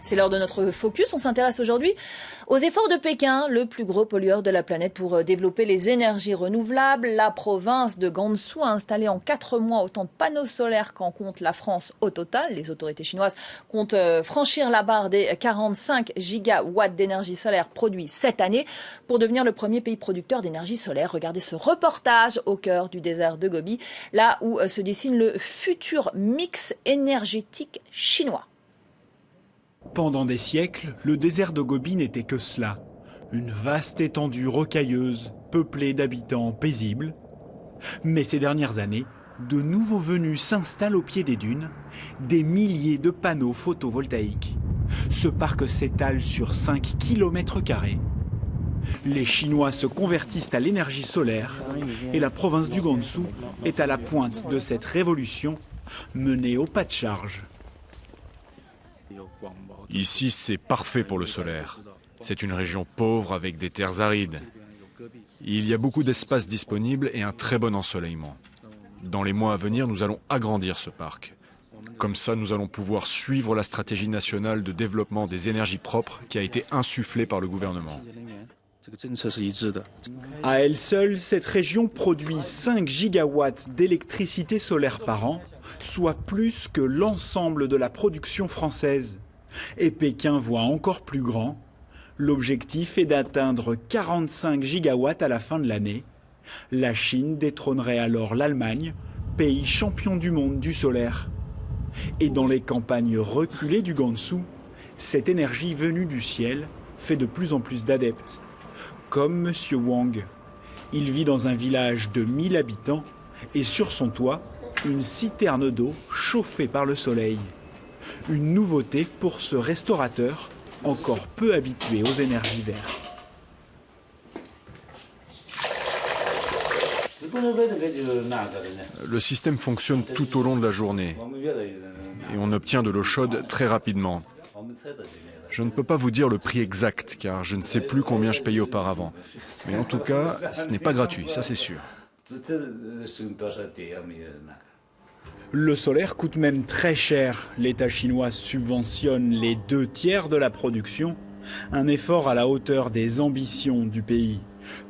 C'est l'heure de notre focus. On s'intéresse aujourd'hui aux efforts de Pékin, le plus gros pollueur de la planète, pour développer les énergies renouvelables. La province de Gansu a installé en 4 mois autant de panneaux solaires qu'en compte la France au total. Les autorités chinoises comptent franchir la barre des 45 gigawatts d'énergie solaire produits cette année pour devenir le premier pays producteur d'énergie solaire. Regardez ce reportage au cœur du désert de Gobi, là où se dessine le futur mix énergétique chinois. Pendant des siècles, le désert de Gobi n'était que cela. Une vaste étendue rocailleuse, peuplée d'habitants paisibles. Mais ces dernières années, de nouveaux venus s'installent au pied des dunes, des milliers de panneaux photovoltaïques. Ce parc s'étale sur 5 km². Les Chinois se convertissent à l'énergie solaire et la province du Gansu est à la pointe de cette révolution menée au pas de charge. Ici, c'est parfait pour le solaire. C'est une région pauvre avec des terres arides. Il y a beaucoup d'espace disponible et un très bon ensoleillement. Dans les mois à venir, nous allons agrandir ce parc. Comme ça, nous allons pouvoir suivre la stratégie nationale de développement des énergies propres qui a été insufflée par le gouvernement. À elle seule, cette région produit 5 gigawatts d'électricité solaire par an, soit plus que l'ensemble de la production française. Et Pékin voit encore plus grand. L'objectif est d'atteindre 45 gigawatts à la fin de l'année. La Chine détrônerait alors l'Allemagne, pays champion du monde du solaire. Et dans les campagnes reculées du Gansu, cette énergie venue du ciel fait de plus en plus d'adeptes. Comme M. Wang. Il vit dans un village de 1000 habitants et sur son toit, une citerne d'eau chauffée par le soleil. Une nouveauté pour ce restaurateur encore peu habitué aux énergies vertes. Le système fonctionne tout au long de la journée et on obtient de l'eau chaude très rapidement. Je ne peux pas vous dire le prix exact car je ne sais plus combien je payais auparavant. Mais en tout cas, ce n'est pas gratuit, ça c'est sûr. Le solaire coûte même très cher. L'État chinois subventionne les 2/3 de la production, un effort à la hauteur des ambitions du pays.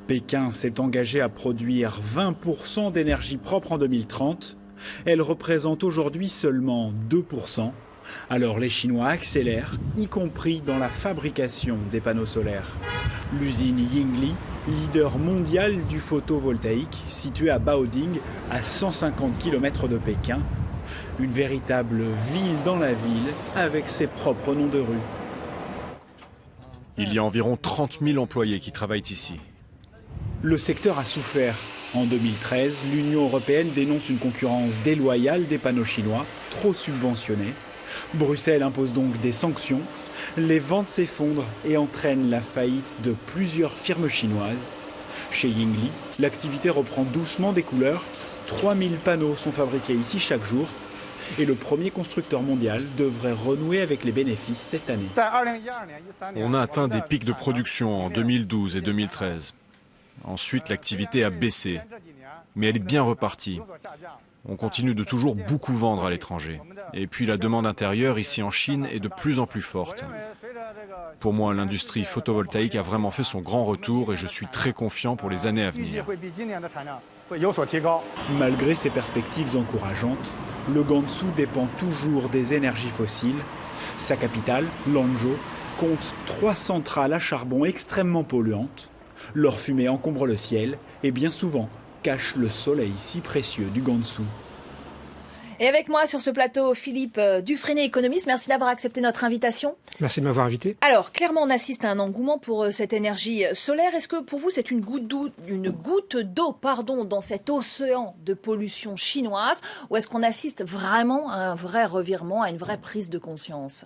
Pékin s'est engagé à produire 20% d'énergie propre en 2030. Elle représente aujourd'hui seulement 2%. Alors les Chinois accélèrent, y compris dans la fabrication des panneaux solaires. L'usine Yingli, leader mondial du photovoltaïque, située à Baoding, à 150 km de Pékin. Une véritable ville dans la ville, avec ses propres noms de rue. Il y a environ 30 000 employés qui travaillent ici. Le secteur a souffert. En 2013, l'Union européenne dénonce une concurrence déloyale des panneaux chinois, trop subventionnés. Bruxelles impose donc des sanctions. Les ventes s'effondrent et entraînent la faillite de plusieurs firmes chinoises. Chez Yingli, l'activité reprend doucement des couleurs. 3000 panneaux sont fabriqués ici chaque jour. Et le premier constructeur mondial devrait renouer avec les bénéfices cette année. On a atteint des pics de production en 2012 et 2013. Ensuite, l'activité a baissé. Mais elle est bien repartie. On continue de toujours beaucoup vendre à l'étranger. Et puis la demande intérieure ici en Chine est de plus en plus forte. Pour moi, l'industrie photovoltaïque a vraiment fait son grand retour et je suis très confiant pour les années à venir. Malgré ces perspectives encourageantes, le Gansu dépend toujours des énergies fossiles. Sa capitale, Lanzhou, compte 3 centrales à charbon extrêmement polluantes. Leur fumée encombre le ciel et bien souvent cache le soleil si précieux du Gansu. Et avec moi sur ce plateau, Philippe Dufresne, économiste. Merci d'avoir accepté notre invitation. Merci de m'avoir invité. Alors, clairement, on assiste à un engouement pour cette énergie solaire. Est-ce que pour vous, c'est une goutte d'eau dans cet océan de pollution chinoise, ou est-ce qu'on assiste vraiment à un vrai revirement, à une vraie prise de conscience ?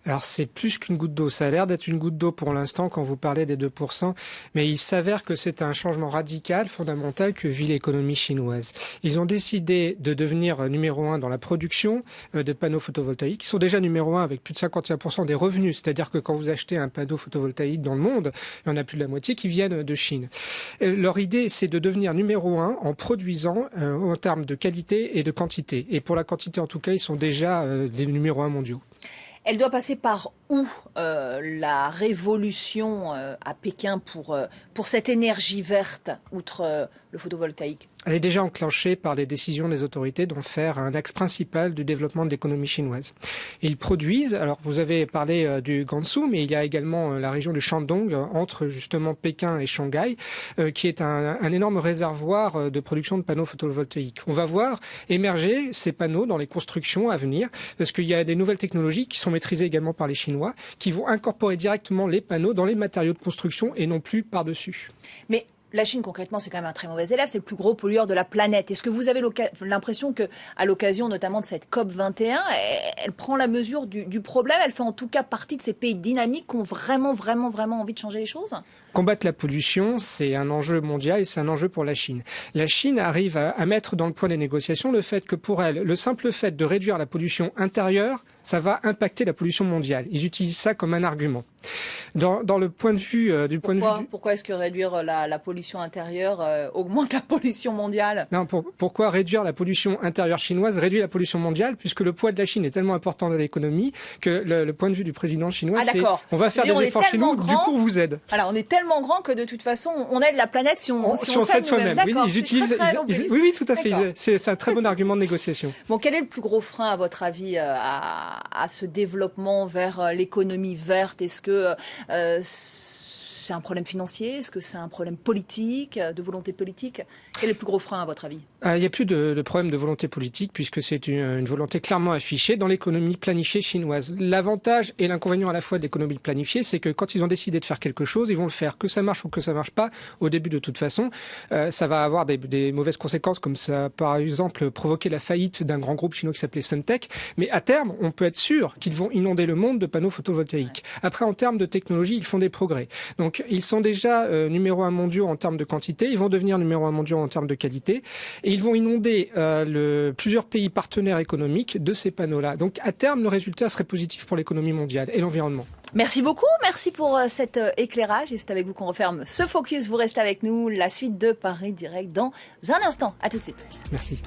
Alors c'est plus qu'une goutte d'eau, ça a l'air d'être une goutte d'eau pour l'instant quand vous parlez des 2%, mais il s'avère que c'est un changement radical, fondamental que vit l'économie chinoise. Ils ont décidé de devenir numéro 1 dans la production de panneaux photovoltaïques. Ils sont déjà numéro 1 avec plus de 51% des revenus, c'est-à-dire que quand vous achetez un panneau photovoltaïque dans le monde, il y en a plus de la moitié qui viennent de Chine. Leur idée, c'est de devenir numéro 1 en produisant en termes de qualité et de quantité. Et pour la quantité en tout cas, ils sont déjà les numéros 1 mondiaux. Elle doit passer par où la révolution à Pékin pour cette énergie verte, outre le photovoltaïque? Elle est déjà enclenchée par les décisions des autorités d'en faire un axe principal du développement de l'économie chinoise. Ils produisent, alors vous avez parlé du Gansu, mais il y a également la région du Shandong, entre justement Pékin et Shanghai, qui est un énorme réservoir de production de panneaux photovoltaïques. On va voir émerger ces panneaux dans les constructions à venir, parce qu'il y a des nouvelles technologies qui sont maîtrisées également par les Chinois, qui vont incorporer directement les panneaux dans les matériaux de construction et non plus par-dessus. Mais la Chine, concrètement, c'est quand même un très mauvais élève. C'est le plus gros pollueur de la planète. Est-ce que vous avez l'impression qu'à l'occasion notamment de cette COP21, elle prend la mesure du problème? Elle fait en tout cas partie de ces pays dynamiques qui ont vraiment envie de changer les choses? Combattre la pollution, c'est un enjeu mondial et c'est un enjeu pour la Chine. La Chine arrive à mettre dans le point des négociations le fait que pour elle, le simple fait de réduire la pollution intérieure, ça va impacter la pollution mondiale. Ils utilisent ça comme un argument. Dans le point de vue Pourquoi est-ce que réduire la pollution intérieure augmente la pollution mondiale? Non, pourquoi réduire la pollution intérieure chinoise réduit la pollution mondiale, puisque le poids de la Chine est tellement important dans l'économie que le point de vue du président chinois, c'est on va faire des efforts chez nous, du coup on vous aide. Alors on est tellement grand que de toute façon on aide la planète si on s'aide soi-même. Oui, ils utilisent. Oui, tout à fait. C'est un très bon argument de négociation. Bon, quel est le plus gros frein à votre avis à ce développement vers l'économie verte? Est-ce que c'est un problème financier? Est-ce que c'est un problème politique, de volonté politique? Quel est le plus gros frein à votre avis? Il n'y a plus de problème de volonté politique puisque c'est une volonté clairement affichée dans l'économie planifiée chinoise. L'avantage et l'inconvénient à la fois de l'économie planifiée, c'est que quand ils ont décidé de faire quelque chose, ils vont le faire. Que ça marche ou que ça marche pas, au début de toute façon, ça va avoir des mauvaises conséquences comme ça, par exemple, provoquer la faillite d'un grand groupe chinois qui s'appelait Suntech. Mais à terme, on peut être sûr qu'ils vont inonder le monde de panneaux photovoltaïques. Après, en termes de technologie, ils font des progrès. Donc, ils sont déjà numéro 1 mondiaux en termes de quantité. Ils vont devenir numéro 1 mondiaux en termes de qualité. Et ils vont inonder plusieurs pays partenaires économiques de ces panneaux-là. Donc, à terme, le résultat serait positif pour l'économie mondiale et l'environnement. Merci beaucoup, merci pour cet éclairage. Et c'est avec vous qu'on referme ce focus. Vous restez avec nous. La suite de Paris Direct dans un instant. À tout de suite. Merci.